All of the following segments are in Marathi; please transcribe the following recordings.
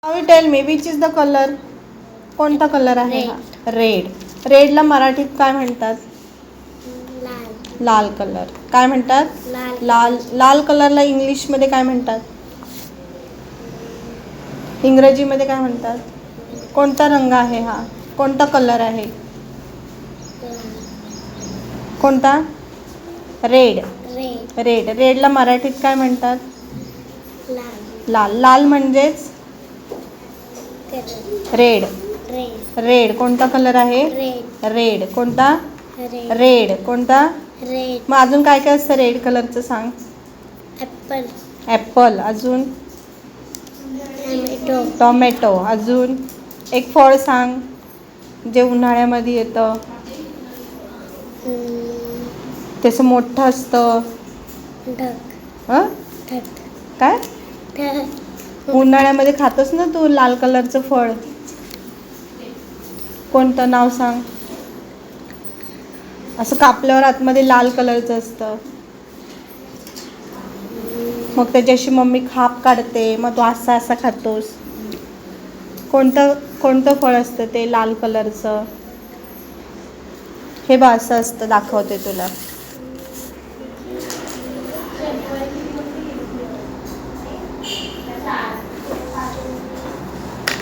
Now you tell me which is the color? कोणता कलर आहे हा? रेड. रेडला मराठीत काय म्हणतात? लाल. लाल कलर. काय म्हणतात? लाल. लाल कलरला इंग्लिशमध्ये काय म्हणतात? इंग्रजीमध्ये काय म्हणतात? कोणता रंग आहे हा? कोणता कलर आहे? कोणता? रेड. रेड. रेडला मराठीत काय म्हणतात? लाल. लाल म्हणजेच रेड. रेड कोणता कलर आहे? रेड. कोणता? रेड. कोणता? मग अजून काय काय असतं रेड कलरचं सांग? ॲपल. ॲपल. अजून? टोमॅटो. टोमॅटो. अजून एक फळ सांग जे उन्हाळ्यामध्ये येतं, त्याचं मोठं असतं. ढग. हं? काय? उन्हाळ्यामध्ये खातोस ना तू लाल कलरचं फळ? कोणतं नाव सांग? असं कापल्यावर आतमध्ये लाल कलरचं असतं, मग त्याची अशी मम्मी खाप काढते, मग तू असा असा खातोस. कोणतं कोणतं फळ असतं ते लाल कलरचं? हे बघ असं असतं, दाखवते तुला.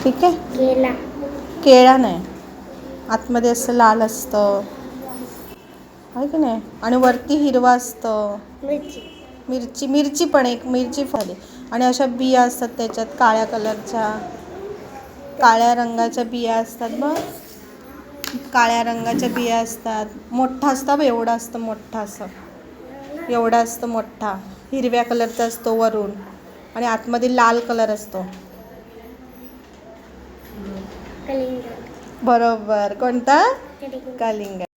ठीक आहे. केला. केळा नाही, आतमध्ये असं लाल असतं आहे की नाही, आणि वरती हिरवा असतं. मिरची. मिरची पण एक मिरची फळे, आणि अशा बिया असतात त्याच्यात काळ्या कलरच्या, काळ्या रंगाच्या बिया असतात बघ. काळ्या रंगाच्या बिया असतात. मोठा असतं, एवढा असतं मोठा, असं एवढा असतं मोठा, हिरव्या कलरचा असतो वरून, आणि आतमध्ये लाल कलर असतो. कलिंगड. बरोबर. कोणता? कलिंगड. कलिंगड.